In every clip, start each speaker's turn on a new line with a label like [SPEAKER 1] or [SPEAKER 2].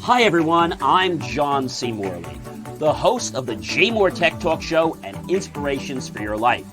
[SPEAKER 1] Hi everyone, I'm John C. Morley, the host of the JMOR Tech Talk Show and Inspirations for Your Life.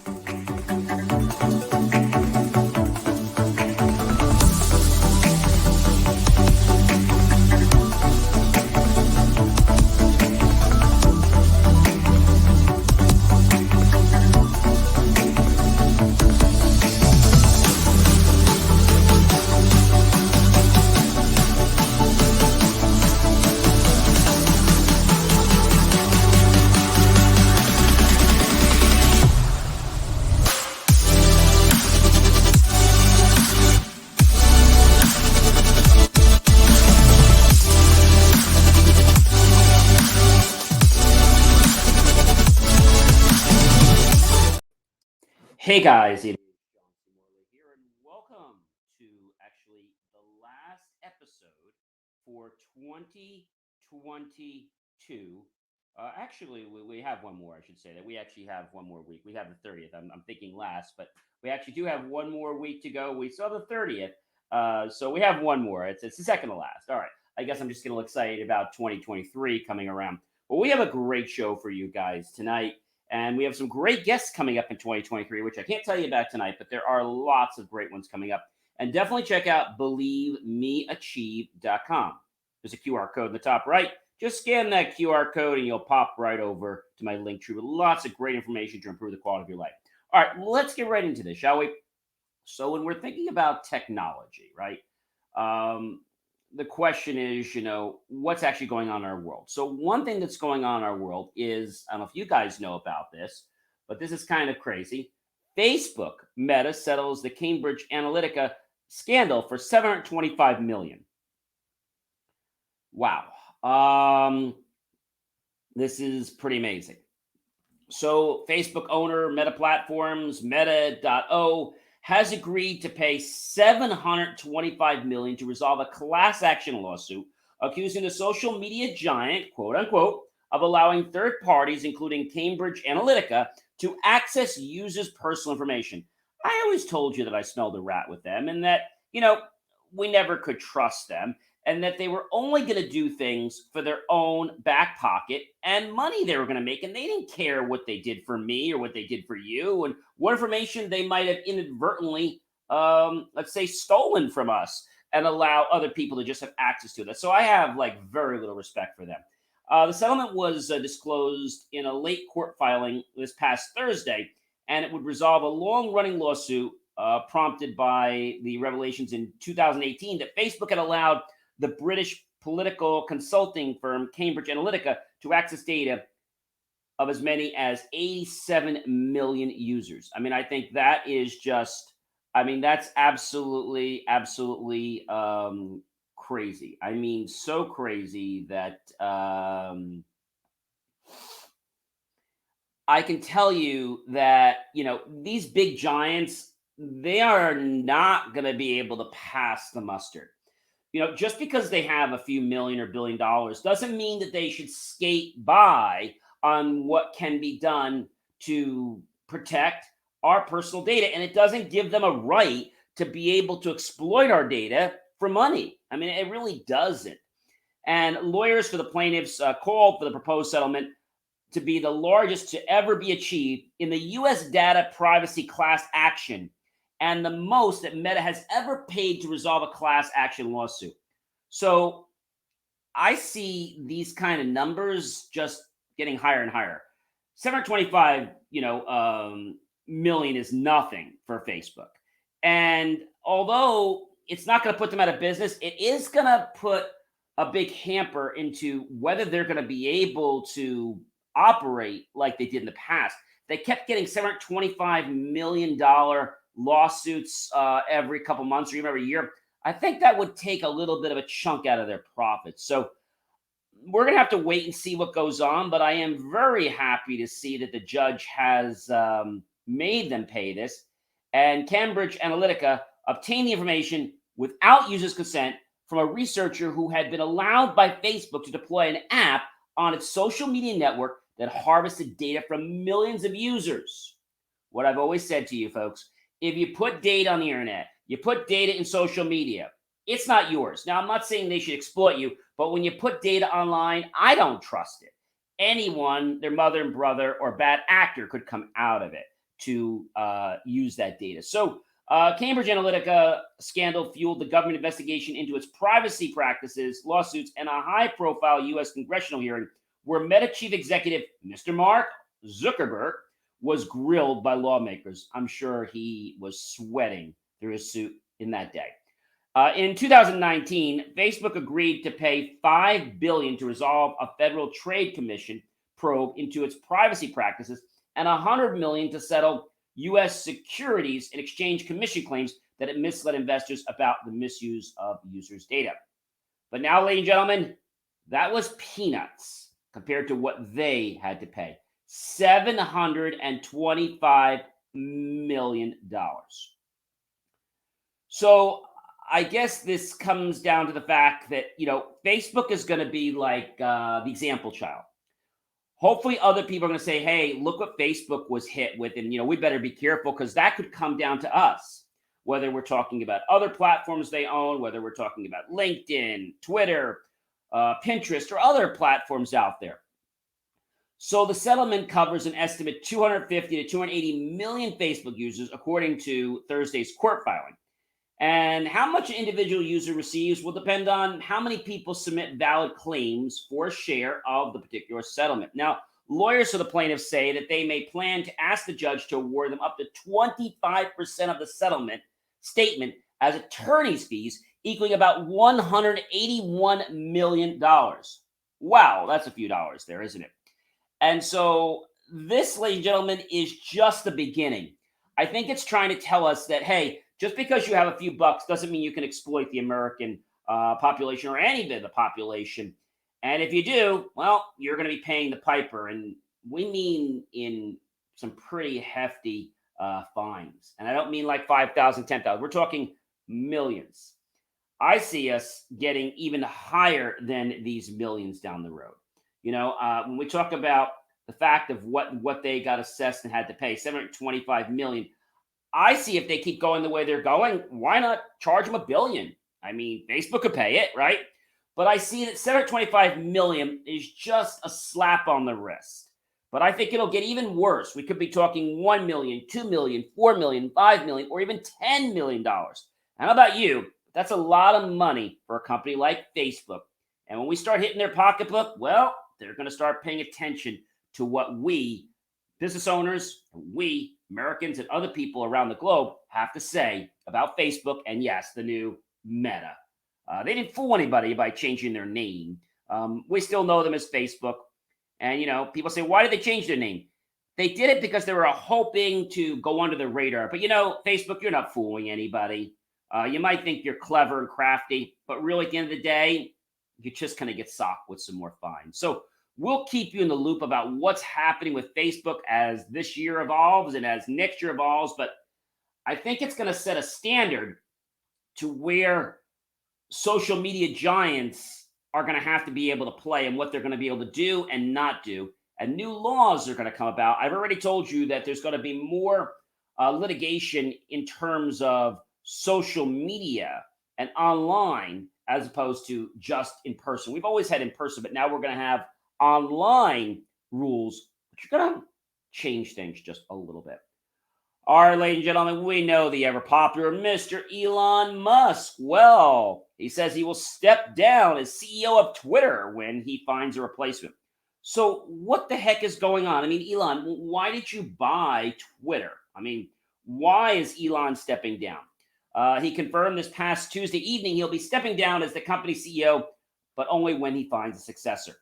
[SPEAKER 1] Hey guys, it is John C. Morley here, and welcome to actually the last episode for 2022. We have one more, I should say that. We actually have one more week. We have the 30th. I'm thinking last, but we actually do have one more week to go. We saw the 30th, so we have one more. It's the second to last. All right. I guess I'm just getting a little excited about 2023 coming around. Well, we have a great show for you guys tonight. And we have some great guests coming up in 2023, which I can't tell you about tonight, but there are lots of great ones coming up. And definitely check out believemeachieve.com. There's a QR code in the top right. Just scan that QR code and you'll pop right over to my link tree with lots of great information to improve the quality of your life. All right, let's get right into this, shall we? So when we're thinking about technology, right? The question is, what's actually going on in our world? So one thing that's going on in our world is, I don't know if you guys know about this, but this is kind of crazy. Facebook Meta settles the Cambridge Analytica scandal for $725 million. Wow. This is pretty amazing. So Facebook owner Meta Platforms, Meta.o, has agreed to pay $725 million to resolve a class action lawsuit accusing the social media giant, quote unquote, of allowing third parties, including Cambridge Analytica, to access users' personal information. I always told you that I smelled a rat with them and that, we never could trust them and that they were only going to do things for their own back pocket and money they were going to make. And they didn't care what they did for me or what they did for you and what information they might have inadvertently, let's say, stolen from us and allow other people to just have access to that. So I have very little respect for them. The settlement was disclosed in a late court filing this past Thursday, and it would resolve a long-running lawsuit prompted by the revelations in 2018 that Facebook had allowed the British political consulting firm Cambridge Analytica to access data of as many as 87 million users. I mean, I think that is that's absolutely crazy. I mean, so crazy that I can tell you that, these big giants, they are not going to be able to pass the mustard. Just because they have a few million or $1 billion doesn't mean that they should skate by on what can be done to protect our personal data. And it doesn't give them a right to be able to exploit our data for money. I mean, it really doesn't. And lawyers for the plaintiffs called for the proposed settlement to be the largest to ever be achieved in the U.S. data privacy class action and the most that Meta has ever paid to resolve a class action lawsuit. So I see these kind of numbers just getting higher and higher. 725, million is nothing for Facebook. And although it's not going to put them out of business, it is going to put a big hamper into whether they're going to be able to operate like they did in the past. They kept getting $725 million lawsuits every couple months or even every year. I think that would take a little bit of a chunk out of their profits. So we're going to have to wait and see what goes on. But I am very happy to see that the judge has made them pay this. And Cambridge Analytica obtained the information without users' consent from a researcher who had been allowed by Facebook to deploy an app on its social media network that harvested data from millions of users. What I've always said to you folks, if you put data on the internet, you put data in social media, it's not yours. Now, I'm not saying they should exploit you, but when you put data online, I don't trust it. Anyone, their mother and brother, or bad actor could come out of it to use that data. So, Cambridge Analytica scandal fueled the government investigation into its privacy practices, lawsuits, and a high-profile U.S. congressional hearing where Meta chief executive Mr. Mark Zuckerberg was grilled by lawmakers. I'm sure he was sweating through his suit in that day. In 2019, Facebook agreed to pay $5 billion to resolve a Federal Trade Commission probe into its privacy practices and $100 million to settle U.S. Securities and Exchange Commission claims that it misled investors about the misuse of users' data. But now, ladies and gentlemen, that was peanuts compared to what they had to pay. $725 million. So I guess this comes down to the fact that, Facebook is going to be like the example child. Hopefully other people are going to say, hey, look what Facebook was hit with. And, we better be careful because that could come down to us, whether we're talking about other platforms they own, whether we're talking about LinkedIn, Twitter, Pinterest, or other platforms out there. So the settlement covers an estimate 250 to 280 million Facebook users, according to Thursday's court filing. And how much an individual user receives will depend on how many people submit valid claims for a share of the particular settlement. Now, lawyers for the plaintiffs say that they may plan to ask the judge to award them up to 25% of the settlement statement as attorney's fees, equaling about $181 million. Wow, that's a few dollars there, isn't it? And so this, ladies and gentlemen, is just the beginning. I think it's trying to tell us that, hey, just because you have a few bucks doesn't mean you can exploit the American population or any bit of the population. And if you do, well, you're going to be paying the piper. And we mean in some pretty hefty fines. And I don't mean like 5,000, 10,000. We're talking millions. I see us getting even higher than these millions down the road. When we talk about the fact of what they got assessed and had to pay, $725 million, I see if they keep going the way they're going, why not charge them $1 billion? I mean, Facebook could pay it, right? But I see that $725 million is just a slap on the wrist. But I think it'll get even worse. We could be talking $1 million, $2 million, $4 million, $5 million, or even $10 million. And how about you? That's a lot of money for a company like Facebook. And when we start hitting their pocketbook, well, they're going to start paying attention to what we, business owners, we, Americans, and other people around the globe have to say about Facebook and, yes, the new Meta. They didn't fool anybody by changing their name. We still know them as Facebook. And, people say, why did they change their name? They did it because they were hoping to go under the radar. But, Facebook, you're not fooling anybody. You might think you're clever and crafty, but really at the end of the day, you're just going to get socked with some more fines. So we'll keep you in the loop about what's happening with Facebook as this year evolves and as next year evolves. But I think it's going to set a standard to where social media giants are going to have to be able to play and what they're going to be able to do and not do. And new laws are going to come about. I've already told you that there's going to be more litigation in terms of social media and online as opposed to just in person. We've always had in person, but now we're going to have online rules, which are going to change things just a little bit. All right, ladies and gentlemen, we know the ever popular Mr. Elon Musk. Well, he says he will step down as CEO of Twitter when he finds a replacement. So what the heck is going on? I mean, Elon, why did you buy Twitter? I mean, why is Elon stepping down? He confirmed this past Tuesday evening he'll be stepping down as the company's CEO, but only when he finds a successor.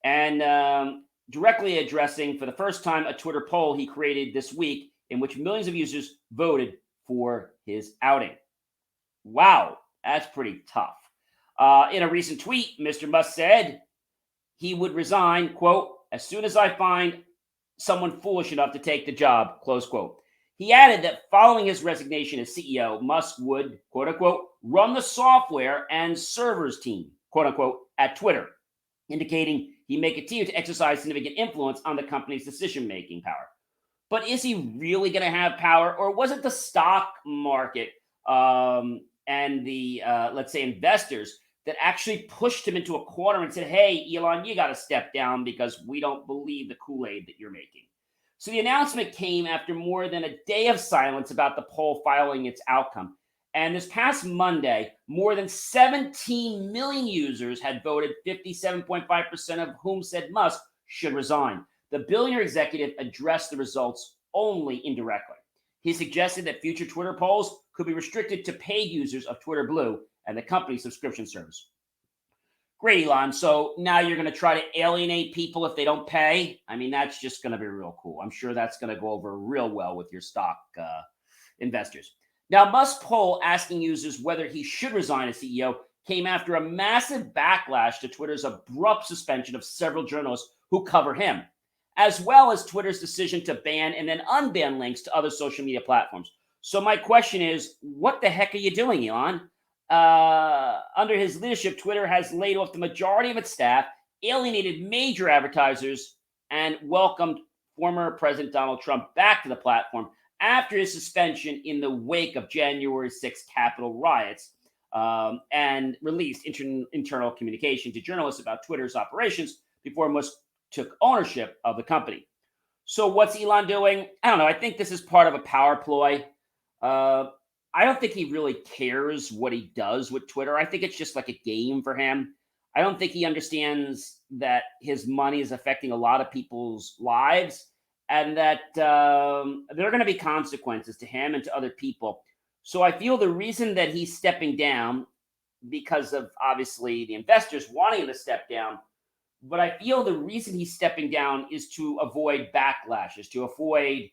[SPEAKER 1] And directly addressing for the first time a Twitter poll he created this week in which millions of users voted for his outing. Wow, that's pretty tough. In a recent tweet, Mr. Musk said he would resign, quote, as soon as I find someone foolish enough to take the job, close quote. He added that following his resignation as CEO, Musk would, quote unquote, run the software and servers team, quote unquote, at Twitter, indicating he may continue to exercise significant influence on the company's decision-making power. But is he really going to have power, or was it the stock market and the, let's say, investors that actually pushed him into a corner and said, hey, Elon, you got to step down because we don't believe the Kool-Aid that you're making. So the announcement came after more than a day of silence about the poll following its outcome. And this past Monday, more than 17 million users had voted, 57.5% of whom said Musk should resign. The billionaire executive addressed the results only indirectly. He suggested that future Twitter polls could be restricted to paid users of Twitter Blue and the company's subscription service. Great, Elon. So now you're going to try to alienate people if they don't pay? I mean, that's just going to be real cool. I'm sure that's going to go over real well with your stock investors. Now, Musk's poll asking users whether he should resign as CEO came after a massive backlash to Twitter's abrupt suspension of several journalists who cover him, as well as Twitter's decision to ban and then unban links to other social media platforms. So my question is, what the heck are you doing, Elon? Under his leadership, Twitter has laid off the majority of its staff, alienated major advertisers, and welcomed former President Donald Trump back to the platform after his suspension in the wake of January 6th Capitol riots, and released internal communication to journalists about Twitter's operations before Musk took ownership of the company. So what's Elon doing? I don't know. I think this is part of a power ploy. I don't think he really cares what he does with Twitter. I think it's just like a game for him. I don't think he understands that his money is affecting a lot of people's lives and that there are going to be consequences to him and to other people. So I feel the reason that he's stepping down, because of obviously the investors wanting him to step down, but I feel the reason he's stepping down is to avoid backlashes, to avoid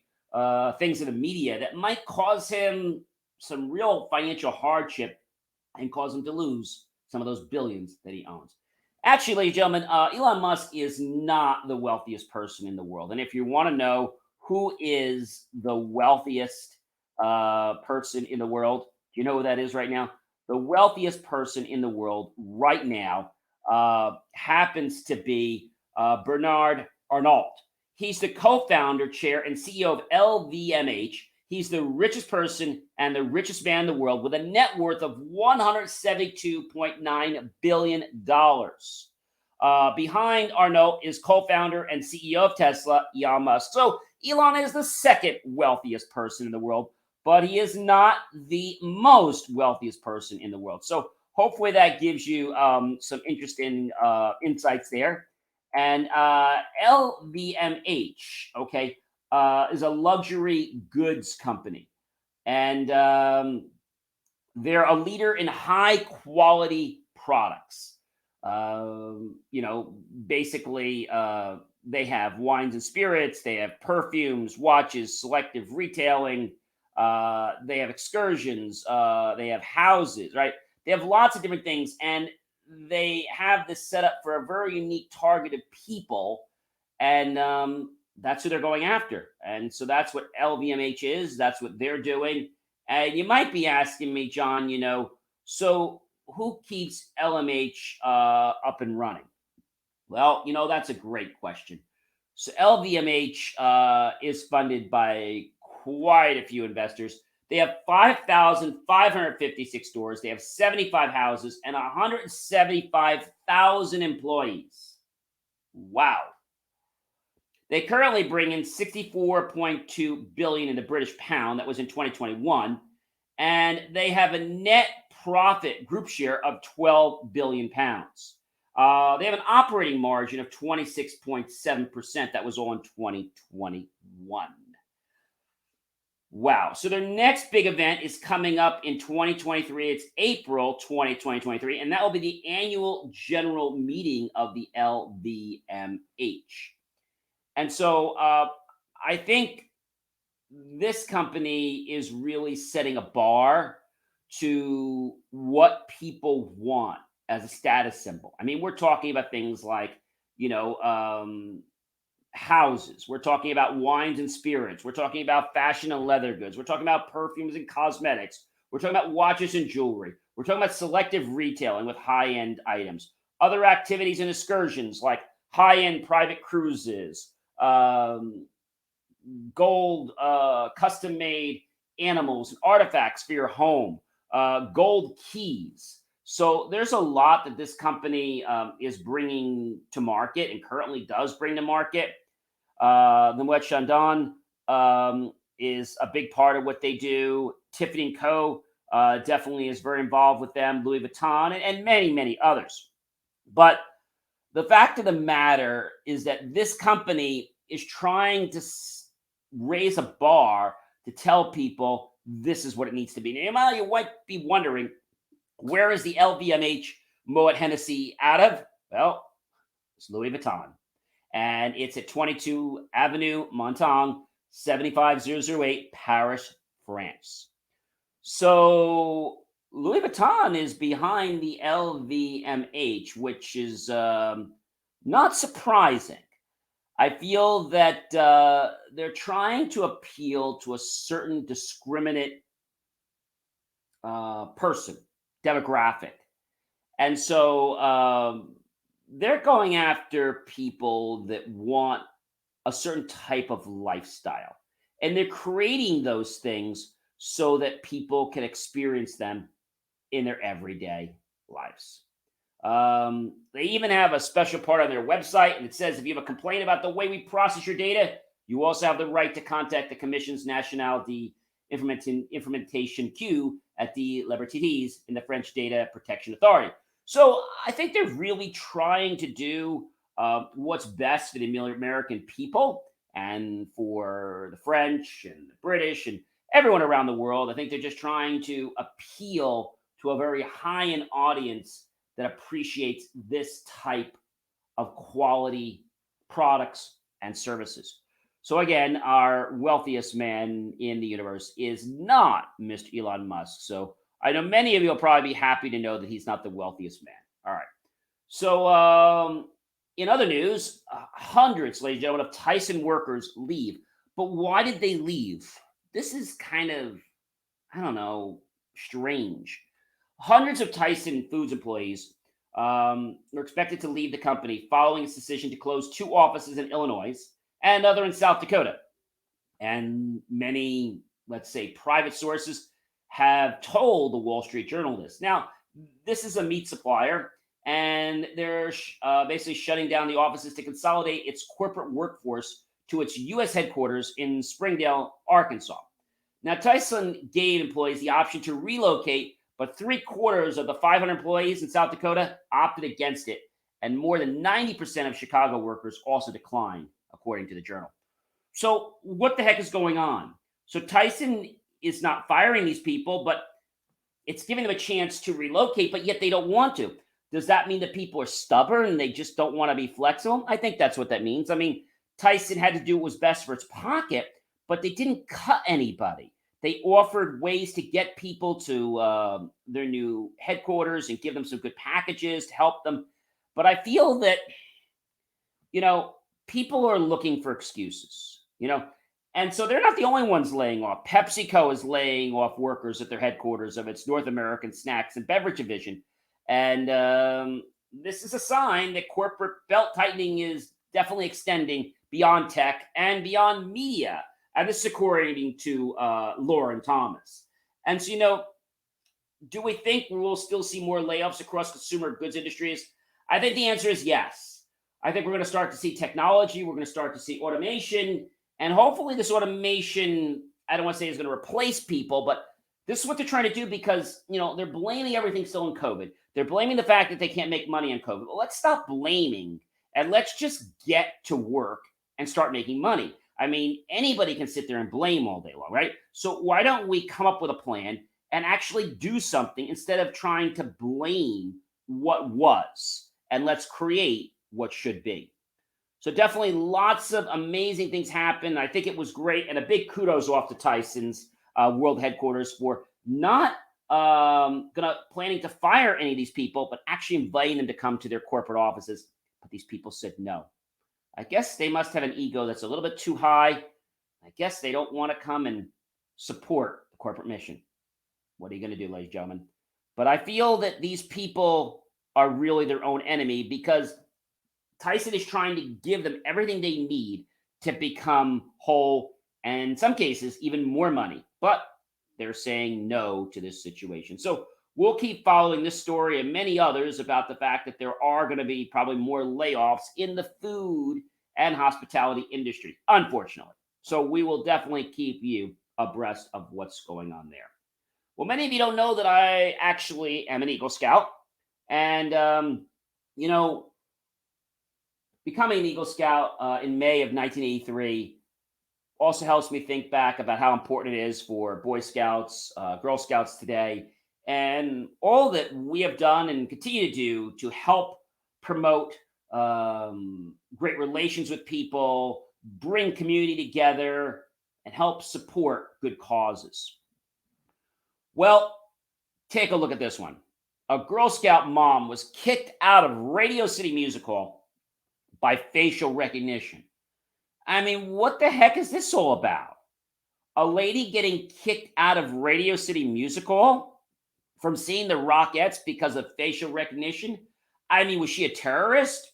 [SPEAKER 1] things in the media that might cause him some real financial hardship and cause him to lose some of those billions that he owns. Actually, ladies and gentlemen, Elon Musk is not the wealthiest person in the world. And if you want to know who is the wealthiest person in the world, do you know who that is right now? The wealthiest person in the world right now happens to be Bernard Arnault. He's the co-founder, chair, and CEO of LVMH. He's the richest person and the richest man in the world with a net worth of $172.9 billion. Behind Arnault is co-founder and CEO of Tesla, Elon Musk. So Elon is the second wealthiest person in the world, but he is not the most wealthiest person in the world. So hopefully that gives you some interesting insights there. And LVMH, okay, is a luxury goods company. And they're a leader in high quality products. Basically, they have wines and spirits, they have perfumes, watches, selective retailing, they have excursions, they have houses, right? They have lots of different things, and they have this set up for a very unique targeted people, and that's who they're going after. And so that's what LVMH is. That's what they're doing. And you might be asking me, John, so who keeps LMH up and running? Well, that's a great question. So LVMH is funded by quite a few investors. They have 5,556 stores. They have 75 houses and 175,000 employees. Wow. They currently bring in 64.2 billion in the British pound. That was in 2021. And they have a net profit group share of 12 billion pounds. They have an operating margin of 26.7%. That was all in 2021. Wow. So their next big event is coming up in 2023. It's April 2023, and that will be the annual general meeting of the LVMH. And so I think this company is really setting a bar to what people want as a status symbol. I mean, we're talking about things like, houses. We're talking about wines and spirits. We're talking about fashion and leather goods. We're talking about perfumes and cosmetics. We're talking about watches and jewelry. We're talking about selective retailing with high-end items. Other activities and excursions like high-end private cruises, gold, custom-made animals and artifacts for your home, gold keys. So there's a lot that this company is bringing to market and currently does bring to market. The Moet Chandon is a big part of what they do. Tiffany & Co. Definitely is very involved with them. Louis Vuitton and many, many others. But the fact of the matter is that this company is trying to raise a bar to tell people this is what it needs to be. Now, you might be wondering, where is the LVMH Moet Hennessy out of? Well, it's Louis Vuitton. And it's at 22 Avenue Montaigne, 75008, Paris, France. So Louis Vuitton is behind the LVMH, which is not surprising. I feel that they're trying to appeal to a certain discriminate person, demographic. And so they're going after people that want a certain type of lifestyle. And they're creating those things so that people can experience them in their everyday lives. They even have a special part on their website, and it says if you have a complaint about the way we process your data, you also have the right to contact the Commission's Nationalité Implementation Queue at the Libertés in the French Data Protection Authority. So I think they're really trying to do what's best for the American people and for the French and the British and everyone around the world. I think they're just trying to appeal to a very high-end audience that appreciates this type of quality products and services. So again, our wealthiest man in the universe is not Mr. Elon Musk. So I know many of you will probably be happy to know that he's not the wealthiest man. All right. So in other news, hundreds, ladies and gentlemen, of Tyson workers leave. But why did they leave? This is kind of, I don't know, strange. Hundreds of Tyson Foods employees are expected to leave the company following its decision to close 2 offices in Illinois and another in South Dakota. And many, let's say, private sources have told the Wall Street Journal this. Now, this is a meat supplier, and they're basically shutting down the offices to consolidate its corporate workforce to its U.S. headquarters in Springdale, Arkansas. Now, Tyson gave employees the option to relocate, but 3/4 of the 500 employees in South Dakota opted against it, and more than 90% of Chicago workers also declined, according to the Journal. So what the heck is going on? So Tyson is not firing these people, but it's giving them a chance to relocate, but yet they don't want to. Does that mean that people are stubborn and they just don't want to be flexible? I think that's what that means. I mean, Tyson had to do what was best for its pocket, but they didn't cut anybody. They offered ways to get people to their new headquarters and give them some good packages to help them. But I feel that, people are looking for excuses, and so they're not the only ones laying off. PepsiCo is laying off workers at their headquarters of its North American snacks and beverage division. And this is a sign that corporate belt tightening is definitely extending beyond tech and beyond media. And this is according to Lauren Thomas. And so, do we think we will still see more layoffs across consumer goods industries? I think the answer is yes. I think we're going to start to see technology. We're going to start to see automation. And hopefully this automation, I don't want to say is going to replace people, but this is what they're trying to do because, they're blaming everything still in COVID. They're blaming the fact that they can't make money on COVID. Well, let's stop blaming and let's just get to work and start making money. I mean, anybody can sit there and blame all day long, right? So why don't we come up with a plan and actually do something instead of trying to blame what was, and let's create what should be. So definitely lots of amazing things happened. I think it was great, and a big kudos off to Tyson's world headquarters for not planning to fire any of these people, but actually inviting them to come to their corporate offices. But these people said no. I guess they must have an ego that's a little bit too high. I guess they don't want to come and support the corporate mission. What are you going to do, ladies and gentlemen? But I feel that these people are really their own enemy because Tyson is trying to give them everything they need to become whole and in some cases even more money. But they're saying no to this situation. So we'll keep following this story and many others about the fact that there are going to be probably more layoffs in the food and hospitality industry, unfortunately. So we will definitely keep you abreast of what's going on there. Well, many of you don't know that I actually am an Eagle Scout. And, you know, becoming an Eagle Scout in May of 1983 also helps me think back about how important it is for Boy Scouts, Girl Scouts today, and all that we have done and continue to do to help promote great relations with people, bring community together, and help support good causes. Well, take a look at this one. A Girl Scout mom was kicked out of Radio City Music Hall by facial recognition. I mean, what the heck is this all about? A lady getting kicked out of Radio City Music Hall from seeing the Rockettes because of facial recognition? I mean, was she a terrorist?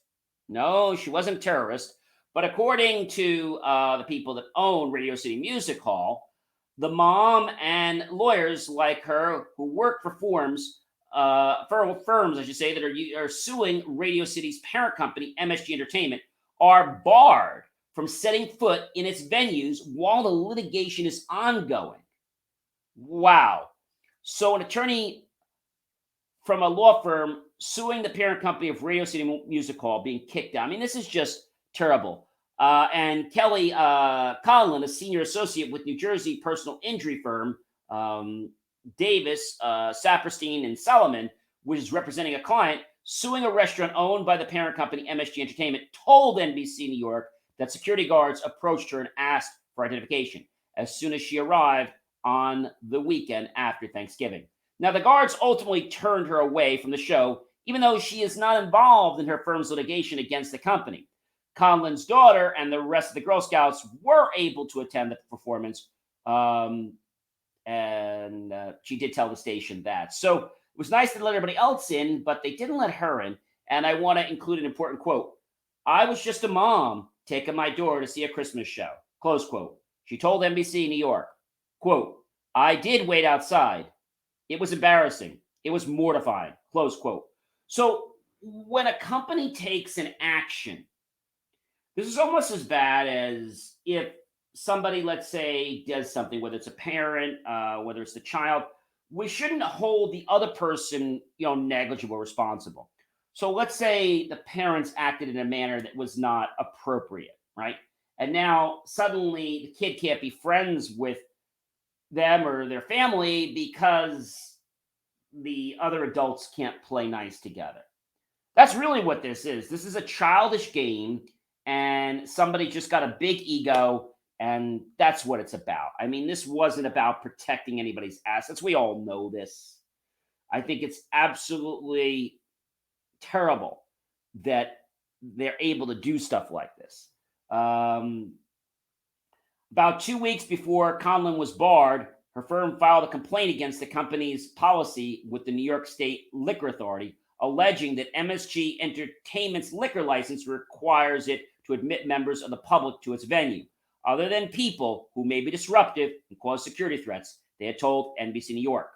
[SPEAKER 1] No, she wasn't a terrorist. But according to the people that own Radio City Music Hall, the mom and lawyers like her who work for firms, I should say, that are suing Radio City's parent company, MSG Entertainment, are barred from setting foot in its venues while the litigation is ongoing. Wow. So an attorney from a law firm suing the parent company of Radio City Music Hall being kicked out. I mean, this is just terrible. And Kelly Conlon, a senior associate with New Jersey personal injury firm, Davis, Saperstein, and Solomon, which is representing a client, suing a restaurant owned by the parent company, MSG Entertainment, told NBC New York that security guards approached her and asked for identification as soon as she arrived on the weekend after Thanksgiving. Now, the guards ultimately turned her away from the show, even though she is not involved in her firm's litigation against the company. Conlon's daughter and the rest of the Girl Scouts were able to attend the performance, and she did tell the station that. So it was nice to let everybody else in, but they didn't let her in. And I want to include an important quote. "I was just a mom taking my daughter to see a Christmas show," close quote. She told NBC New York, quote, "I did wait outside. It was embarrassing. It was mortifying," close quote. So when a company takes an action, this is almost as bad as if somebody, let's say, does something, whether it's a parent, whether it's the child. We shouldn't hold the other person, negligible, responsible. So let's say the parents acted in a manner that was not appropriate, right? And now suddenly the kid can't be friends with them or their family because the other adults can't play nice together. That's really what this is. This is a childish game, and somebody just got a big ego, and that's what it's about. I mean, this wasn't about protecting anybody's assets. We all know this. I think it's absolutely terrible that they're able to do stuff like this. About 2 weeks before Conlon was barred, her firm filed a complaint against the company's policy with the New York State Liquor Authority, alleging that MSG Entertainment's liquor license requires it to admit members of the public to its venue, other than people who may be disruptive and cause security threats, they had told NBC New York.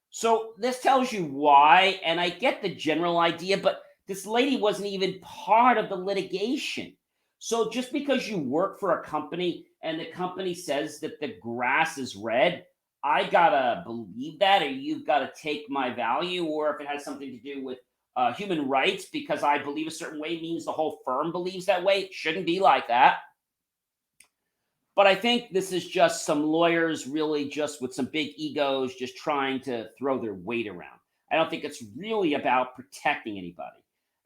[SPEAKER 1] So this tells you why, and I get the general idea, but this lady wasn't even part of the litigation. So just because you work for a company and the company says that the grass is red, I gotta believe that, or you've got to take my value, or if it has something to do with human rights because I believe a certain way means the whole firm believes that way. It shouldn't be like that. But I think this is just some lawyers really just with some big egos just trying to throw their weight around. I don't think it's really about protecting anybody.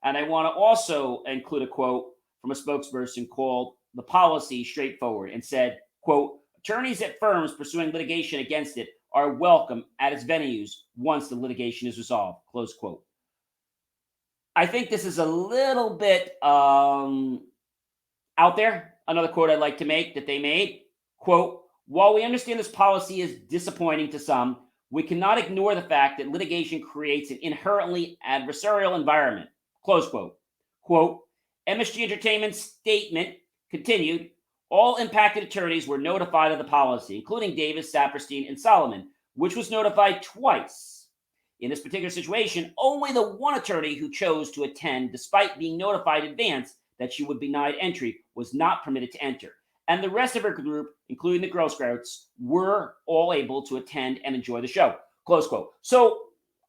[SPEAKER 1] And I want to also include a quote from a spokesperson called "The Policy Straightforward" and said, quote, "Attorneys at firms pursuing litigation against it are welcome at its venues once the litigation is resolved," close quote. I think this is a little bit out there. Another quote I'd like to make that they made, quote, "While we understand this policy is disappointing to some, we cannot ignore the fact that litigation creates an inherently adversarial environment," close quote. Quote, MSG Entertainment's statement continued, All impacted attorneys were notified of the policy, including Davis, Saperstein, and Solomon, which was notified twice. In this particular situation, only the one attorney who chose to attend, despite being notified in advance that she would be denied entry, was not permitted to enter. And the rest of her group, including the Girl Scouts, were all able to attend and enjoy the show. Close quote. So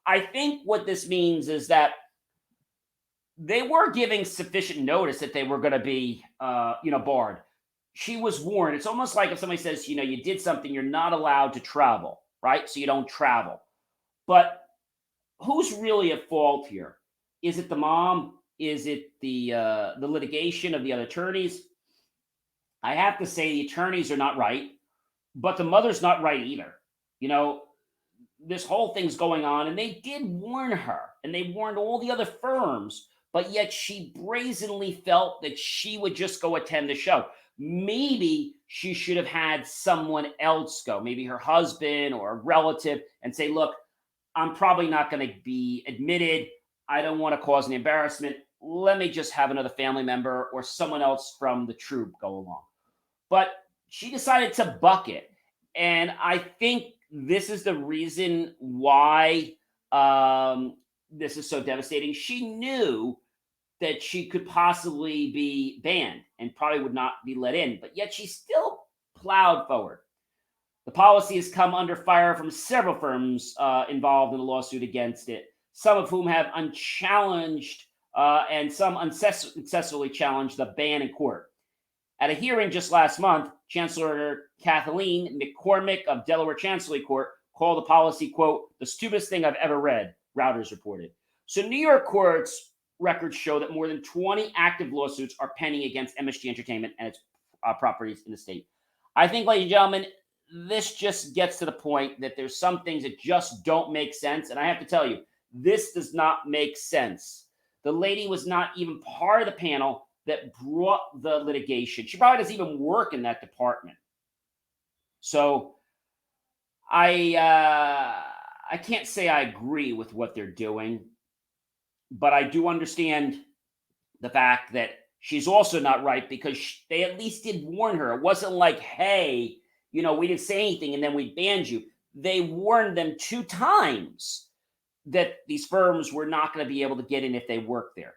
[SPEAKER 1] I think what this means is that they were giving sufficient notice that they were going to be, barred. She was warned. It's almost like if somebody says, you did something, you're not allowed to travel, right? So you don't travel. But who's really at fault here? Is it the mom? Is it the litigation of the other attorneys? I have to say the attorneys are not right, but the mother's not right either. This whole thing's going on, and they did warn her, and they warned all the other firms, but yet she brazenly felt that she would just go attend the show. Maybe she should have had someone else go, maybe her husband or a relative, and say, look, I'm probably not going to be admitted. I don't want to cause an embarrassment. Let me just have another family member or someone else from the troop go along. But she decided to buck it. And I think this is the reason why this is so devastating. She knew that she could possibly be banned and probably would not be let in, but yet she still plowed forward. The policy has come under fire from several firms involved in a lawsuit against it, some of whom have unchallenged and some unsuccessfully challenged the ban in court. At a hearing just last month, Chancellor Kathleen McCormick of Delaware Chancery Court called the policy, quote, the stupidest thing I've ever read, Reuters reported. So New York courts records show that more than 20 active lawsuits are pending against MSG Entertainment and its properties in the state. I think, ladies and gentlemen, this just gets to the point that there's some things that just don't make sense. And I have to tell you, this does not make sense. The lady was not even part of the panel that brought the litigation. She probably doesn't even work in that department. So I can't say I agree with what they're doing, but I do understand the fact that she's also not right because they at least did warn her. It wasn't like, hey, we didn't say anything and then we banned you. They warned them 2 times that these firms were not going to be able to get in if they worked there.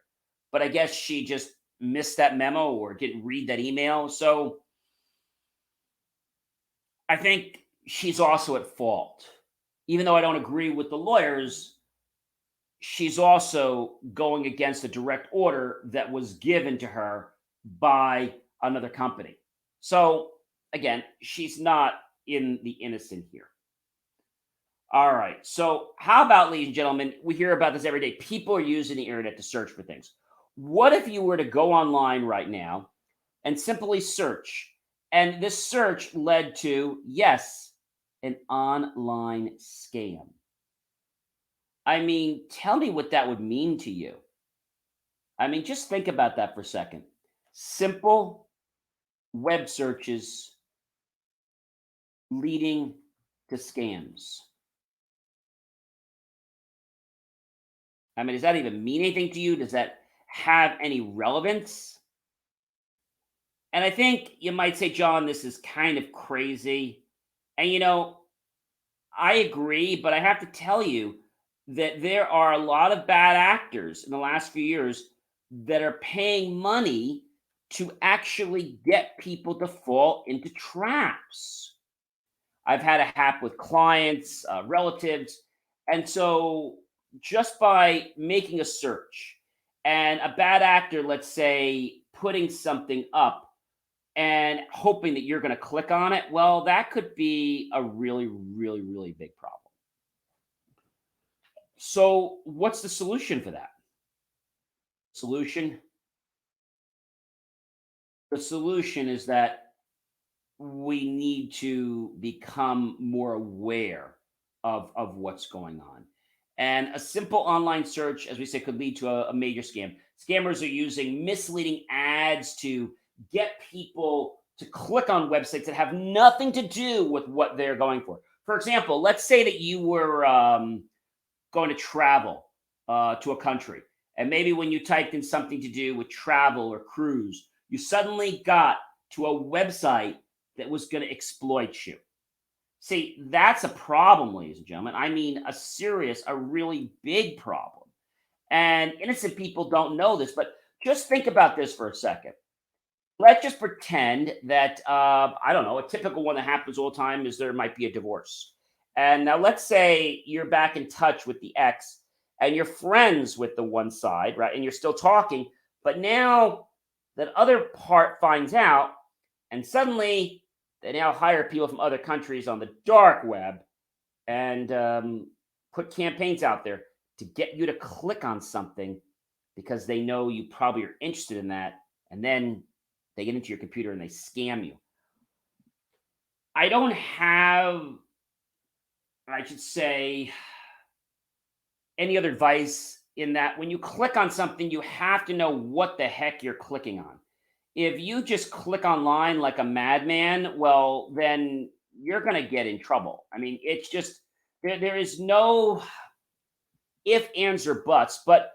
[SPEAKER 1] But I guess she just missed that memo or didn't read that email. So I think she's also at fault. Even though I don't agree with the lawyers, she's also going against a direct order that was given to her by another company. So again, she's not in the innocent here. All right. So how about, ladies and gentlemen, we hear about this every day. People are using the internet to search for things. What if you were to go online right now and simply search, and this search led to, yes, an online scam? I mean, tell me what that would mean to you. I mean, just think about that for a second. Simple web searches leading to scams. I mean, does that even mean anything to you? Does that have any relevance? And I think you might say, John, this is kind of crazy. And I agree, but I have to tell you that there are a lot of bad actors in the last few years that are paying money to actually get people to fall into traps. I've had it happen with clients, relatives. And so just by making a search and a bad actor, let's say, putting something up and hoping that you're going to click on it, well, that could be a really, really, really big problem. So what's the solution for that? Solution? The solution is that we need to become more aware of what's going on. And a simple online search, as we say, could lead to a major scam. Scammers are using misleading ads to get people to click on websites that have nothing to do with what they're going for. For example, let's say that you were going to travel to a country. And maybe when you typed in something to do with travel or cruise, you suddenly got to a website that was going to exploit you. See, that's a problem, ladies and gentlemen. I mean, a really big problem. And innocent people don't know this, but just think about this for a second. Let's just pretend that, I don't know, a typical one that happens all the time is there might be a divorce. And now let's say you're back in touch with the ex and you're friends with the one side, right? And you're still talking, but now that other part finds out, and suddenly they now hire people from other countries on the dark web and put campaigns out there to get you to click on something because they know you probably are interested in that. And then they get into your computer and they scam you. I don't have, I should say, any other advice in that when you click on something, you have to know what the heck you're clicking on. If you just click online like a madman, well, then you're going to get in trouble. I mean, it's just, there is no if, ands, or buts, but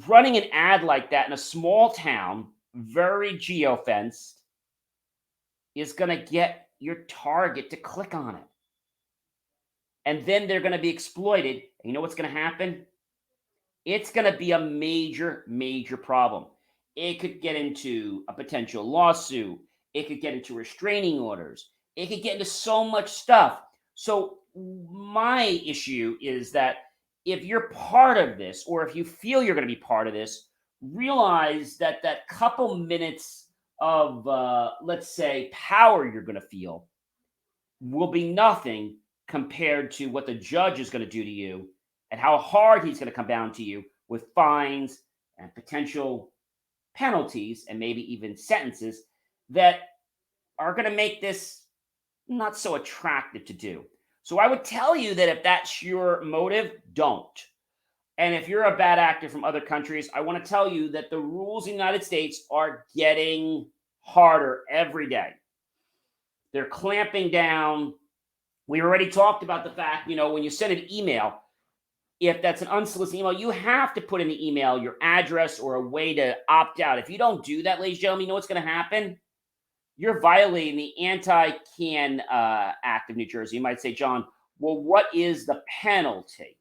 [SPEAKER 1] running an ad like that in a small town, very geofenced, is going to get your target to click on it. And then they're going to be exploited. And you know what's going to happen? It's going to be a major, major problem. It could get into a potential lawsuit. It could get into restraining orders. It could get into so much stuff. So my issue is that if you're part of this, or if you feel you're going to be part of this, realize that that couple minutes of, let's say, power you're going to feel will be nothing compared to what the judge is going to do to you and how hard he's going to come down to you with fines and potential penalties and maybe even sentences that are going to make this not so attractive to do. So I would tell you that if that's your motive, don't. And if you're a bad actor from other countries, I want to tell you that the rules in the United States are getting harder every day. They're clamping down. We already talked about the fact, when you send an email, if that's an unsolicited email, you have to put in the email your address or a way to opt out. If you don't do that, ladies and gentlemen, you know what's going to happen? You're violating the Anti-Can Act of New Jersey. You might say, John, well, what is the penalty?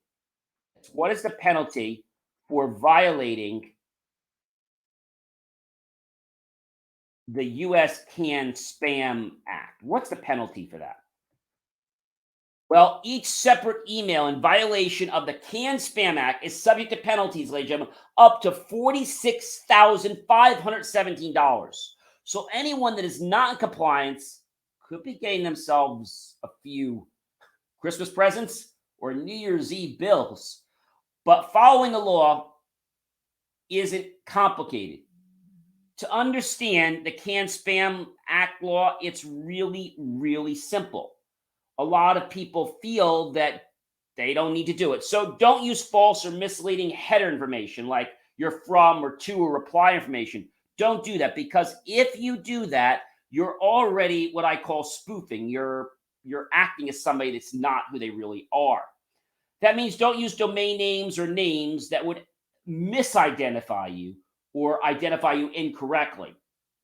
[SPEAKER 1] What is the penalty for violating the U.S. Can Spam Act? What's the penalty for that? Well, each separate email in violation of the Can Spam Act is subject to penalties, ladies and gentlemen, up to $46,517. So anyone that is not in compliance could be getting themselves a few Christmas presents or New Year's Eve bills. But following the law isn't complicated. To understand the Can Spam Act law, it's really, really simple. A lot of people feel that they don't need to do it. So don't use false or misleading header information like you're from or to or reply information. Don't do that, because if you do that, you're already what I call spoofing. You're acting as somebody that's not who they really are. That means don't use domain names or names that would misidentify you or identify you incorrectly.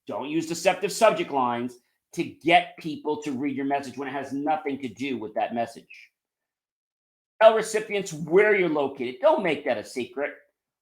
[SPEAKER 1] Don't use deceptive subject lines to get people to read your message when it has nothing to do with that message. Tell recipients where you're located. Don't make that a secret.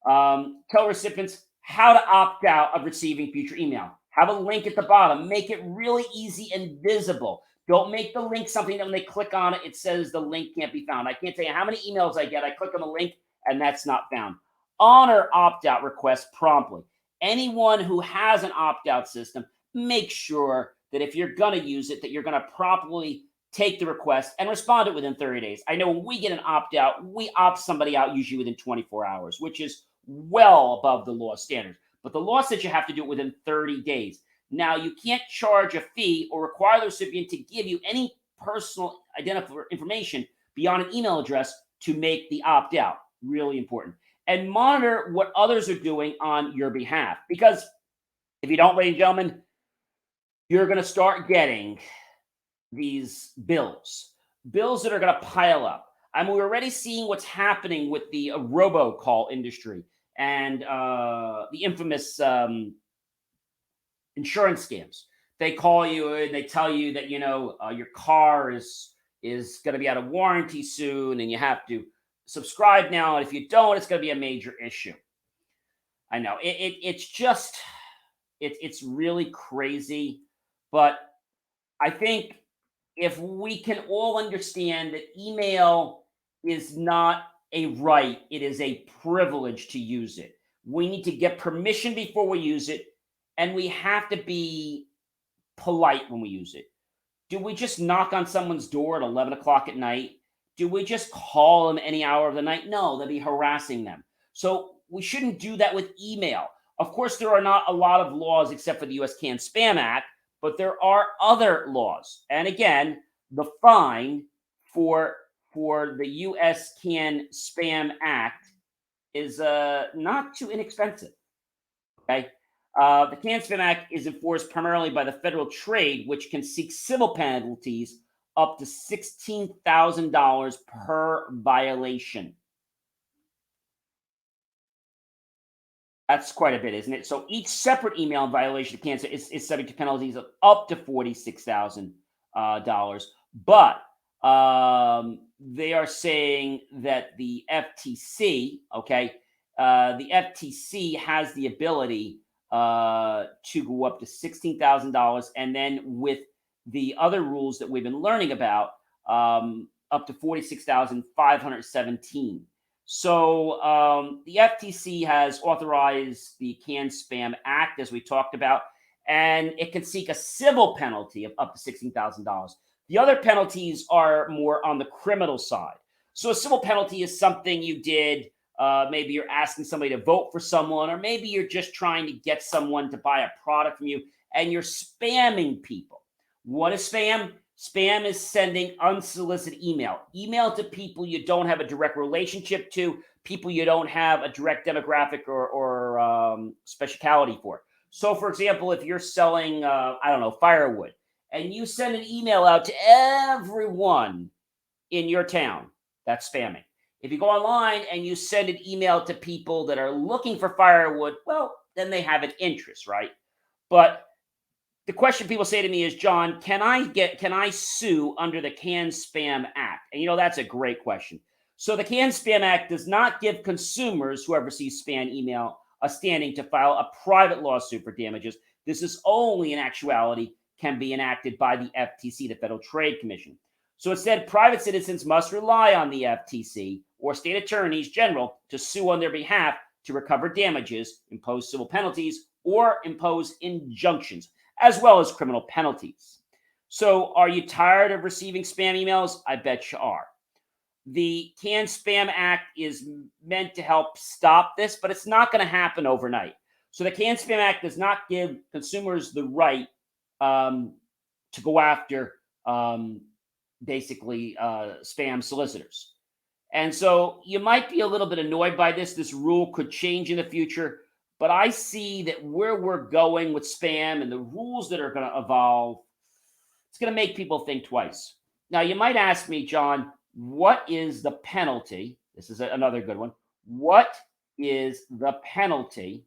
[SPEAKER 1] Tell recipients how to opt out of receiving future email. Have a link at the bottom. Make it really easy and visible. Don't make the link something that when they click on it, it says the link can't be found. I can't tell you how many emails I get. I click on the link and that's not found. Honor opt-out requests promptly. Anyone who has an opt-out system, make sure that if you're going to use it, that you're going to properly take the request and respond to it within 30 days. I know when we get an opt-out, we opt somebody out usually within 24 hours, which is well above the law standards. But the law says you have to do it within 30 days. Now, you can't charge a fee or require the recipient to give you any personal identifier information beyond an email address to make the opt-out. Really important. And monitor what others are doing on your behalf. Because if you don't, ladies and gentlemen, you're going to start getting these bills that are going to pile up. I mean, we're already seeing what's happening with the robocall industry and the infamous insurance scams. they call you and they tell you that your car is going to be out of warranty soon, and you have to subscribe now. And if you don't, it's going to be a major issue. I know it's just it's really crazy, but I think if we can all understand that email is not a right, it is a privilege to use it. We need to get permission before we use it, and we have to be polite when we use it. Do we just knock on someone's door at 11 o'clock at night? Do we just call them any hour of the night? No, they'll be harassing them. So we shouldn't do that with email. Of course, there are not a lot of laws except for the US Can Spam Act, but there are other laws. And again, the fine for the US Can Spam Act is not too inexpensive. Okay. The Can Spam Act is enforced primarily by the Federal Trade, which can seek civil penalties up to $16,000 per violation. That's quite a bit, isn't it? So each separate email violation of cancer is subject to penalties of up to $46,000. But they are saying that the FTC, okay, the FTC has the ability to go up to $16,000, and then with the other rules that we've been learning about, up to 46,517. So the FTC has authorized the Can Spam Act, as we talked about, and it can seek a civil penalty of up to $16,000. The other penalties are more on the criminal side. So a civil penalty is something you did. Maybe you're asking somebody to vote for someone, or maybe you're just trying to get someone to buy a product from you, and you're spamming people. What is spam? Spam is sending unsolicited email to people you don't have a direct relationship to, people you don't have a direct demographic or speciality for. So, for example, if you're selling, I don't know, firewood, and you send an email out to everyone in your town, that's spamming. If you go online and you send an email to people that are looking for firewood, well, then they have an interest, right? But the question people say to me is, John, can I sue under the Can Spam Act? And that's a great question. So the Can Spam Act does not give consumers who have received spam email a standing to file a private lawsuit for damages. This is only in actuality can be enacted by the FTC, the Federal Trade Commission. So instead, private citizens must rely on the FTC or state attorneys general to sue on their behalf to recover damages, impose civil penalties, or impose injunctions, as well as criminal penalties. So are you tired of receiving spam emails? I bet you are. The Can Spam Act is meant to help stop this, but it's not going to happen overnight. So the Can Spam Act does not give consumers the right to go after basically spam solicitors. And so you might be a little bit annoyed by this. This rule could change in the future. But I see that where we're going with spam and the rules that are going to evolve, it's going to make people think twice. Now, you might ask me, John, what is the penalty? This is another good one. What is the penalty?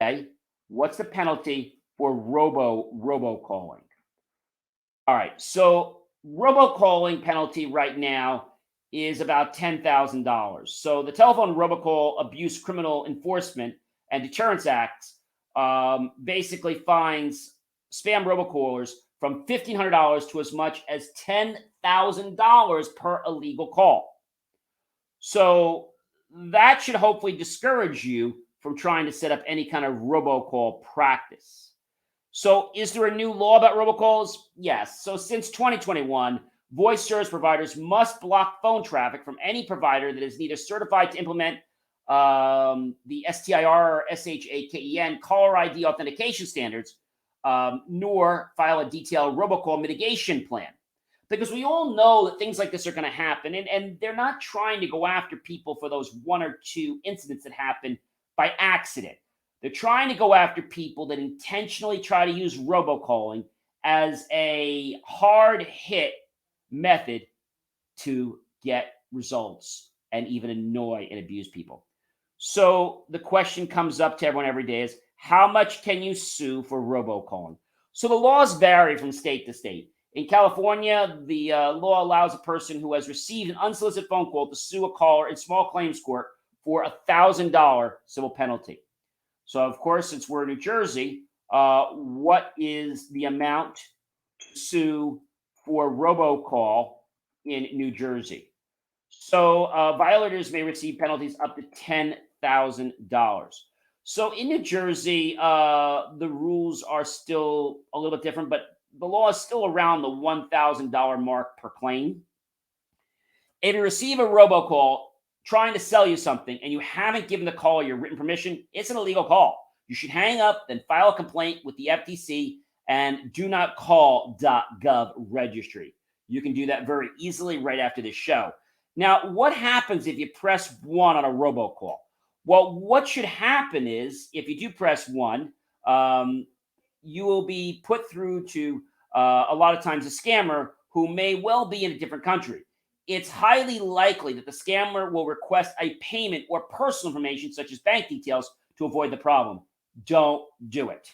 [SPEAKER 1] Okay. What's the penalty for robocalling? All right. So robocalling penalty right now is about $10,000. So the Telephone Robocall Abuse Criminal Enforcement and Deterrence Act basically fines spam robocallers from $1,500 to as much as $10,000 per illegal call. So that should hopefully discourage you from trying to set up any kind of robocall practice. So is there a new law about robocalls? Yes. So since 2021, voice service providers must block phone traffic from any provider that is neither certified to implement the STIR or SHAKEN caller ID authentication standards, nor file a detailed robocall mitigation plan. Because we all know that things like this are going to happen, and they're not trying to go after people for those one or two incidents that happen by accident. They're trying to go after people that intentionally try to use robocalling as a hard hit method to get results and even annoy and abuse people. So the question comes up to everyone every day is, how much can you sue for robocalling? So the laws vary from state to state. In California, the law allows a person who has received an unsolicited phone call to sue a caller in small claims court for $1,000 civil penalty. So, of course, since we're in New Jersey, what is the amount to sue for robocall in New Jersey? So, violators may receive penalties up to $10,000. So, in New Jersey, the rules are still a little bit different, but the law is still around the $1,000 mark per claim. If you receive a robocall trying to sell you something and you haven't given the caller your written permission, it's an illegal call. You should hang up, then file a complaint with the FTC and do not call.gov registry. You can do that very easily right after this show. Now, what happens if you press 1 on a robocall? Well, what should happen is if you do press 1, you will be put through to a lot of times a scammer who may well be in a different country. It's highly likely that the scammer will request a payment or personal information such as bank details to avoid the problem. Don't do it.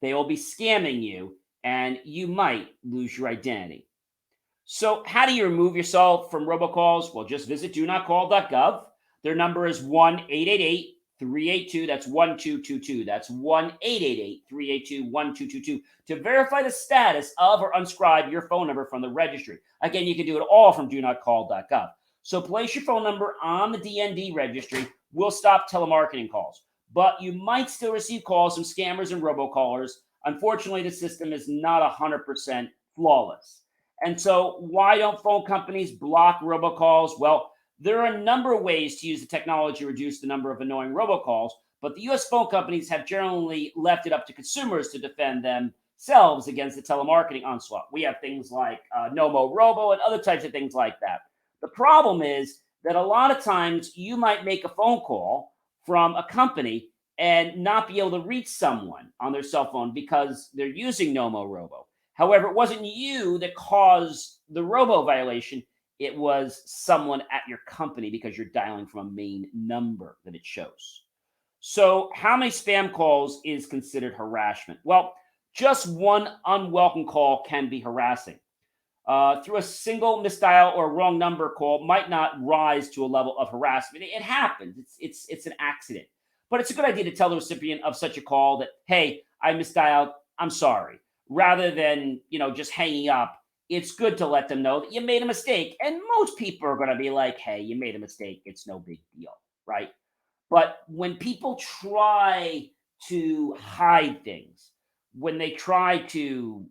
[SPEAKER 1] They will be scamming you and you might lose your identity. So how do you remove yourself from robocalls? Well, just visit donotcall.gov. Their number is 1-888-382. That's 1222. That's 1-888-382-1222 to verify the status of or unscribe your phone number from the registry. Again, you can do it all from donotcall.gov. So place your phone number on the DND registry. We'll stop telemarketing calls. But you might still receive calls from scammers and robocallers. Unfortunately, the system is not 100% flawless. And so why don't phone companies block robocalls? Well, there are a number of ways to use the technology to reduce the number of annoying robocalls, but the U.S. phone companies have generally left it up to consumers to defend themselves against the telemarketing onslaught. We have things like No Robo and other types of things like that. The problem is that a lot of times you might make a phone call from a company and not be able to reach someone on their cell phone because they're using No Robo. However, it wasn't you that caused the robo violation. It was someone at your company because you're dialing from a main number that it shows. So how many spam calls is considered harassment? Well, just one unwelcome call can be harassing. Through a single misdial or wrong number call might not rise to a level of harassment. It happens. It's an accident. But it's a good idea to tell the recipient of such a call that, hey, I misdialed. I'm sorry. Rather than, just hanging up, it's good to let them know that you made a mistake. And most people are going to be like, hey, you made a mistake. It's no big deal, right? But when people try to hide things, when they try to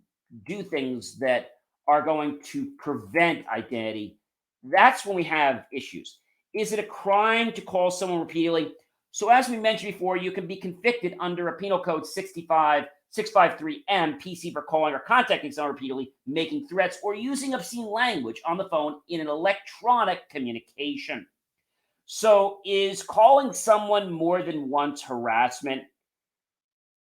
[SPEAKER 1] do things that are going to prevent identity, that's when we have issues. Is it a crime to call someone repeatedly? So as we mentioned before, you can be convicted under a penal code 653M PC for calling or contacting someone repeatedly, making threats, or using obscene language on the phone in an electronic communication. So is calling someone more than once harassment?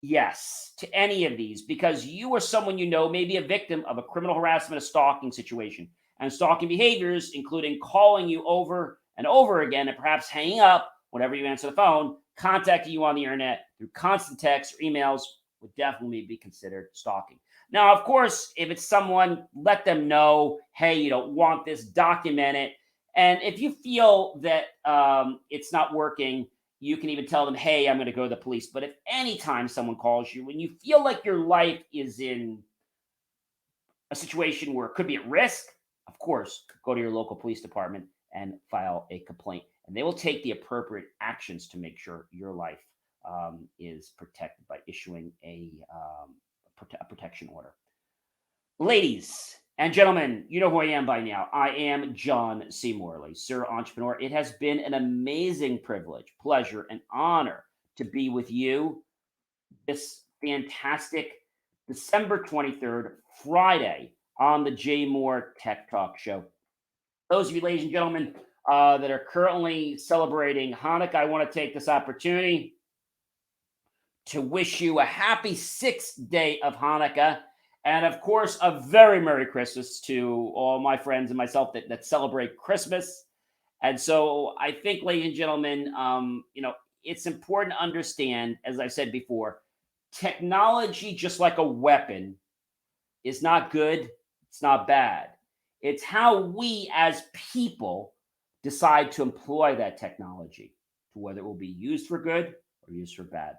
[SPEAKER 1] Yes, to any of these, because you or someone you know may be a victim of a criminal harassment or stalking situation. And stalking behaviors, including calling you over and over again and perhaps hanging up whenever you answer the phone, contacting you on the internet through constant texts or emails, would definitely be considered stalking. Now, of course, if it's someone, let them know, hey, you don't want this, document it. And if you feel that it's not working, you can even tell them, hey, I'm going to go to the police. But if anytime someone calls you, when you feel like your life is in a situation where it could be at risk, of course, go to your local police department and file a complaint. And they will take the appropriate actions to make sure your life is protected by issuing a protection order. Ladies and gentlemen, you know who I am by now. I am John C. Morley, Sir Entrepreneur. It has been an amazing privilege, pleasure, and honor to be with you this fantastic December 23rd, Friday, on the JMOR Tech Talk Show. Those of you, ladies and gentlemen, that are currently celebrating Hanukkah, I want to take this opportunity to wish you a happy 6th day of Hanukkah. And of course, a very Merry Christmas to all my friends and myself that celebrate Christmas. And so I think, ladies and gentlemen, it's important to understand, as I've said before, technology, just like a weapon, is not good, it's not bad. It's how we as people decide to employ that technology, to whether it will be used for good or used for bad.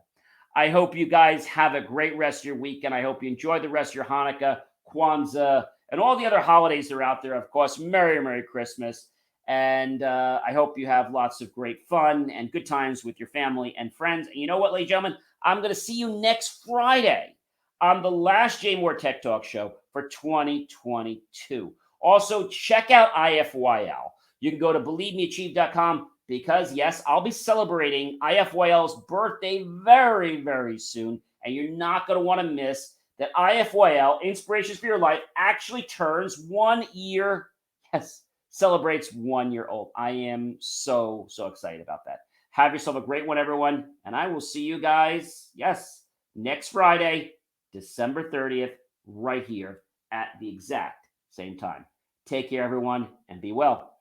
[SPEAKER 1] I hope you guys have a great rest of your weekend. I hope you enjoy the rest of your Hanukkah, Kwanzaa, and all the other holidays that are out there. Of course, Merry Christmas. And I hope you have lots of great fun and good times with your family and friends. And you know what, ladies and gentlemen? I'm going to see you next Friday on the last JMOR Tech Talk show for 2022. Also, check out IFYL. You can go to believemeachieve.com because, yes, I'll be celebrating IFYL's birthday very soon, and you're not going to want to miss that IFYL, Inspirations for Your Life, actually turns 1 year, yes, celebrates 1 year old. I am so excited about that. Have yourself a great one, everyone, and I will see you guys, yes, next Friday, December 30th, right here at the exact same time. Take care, everyone, and be well.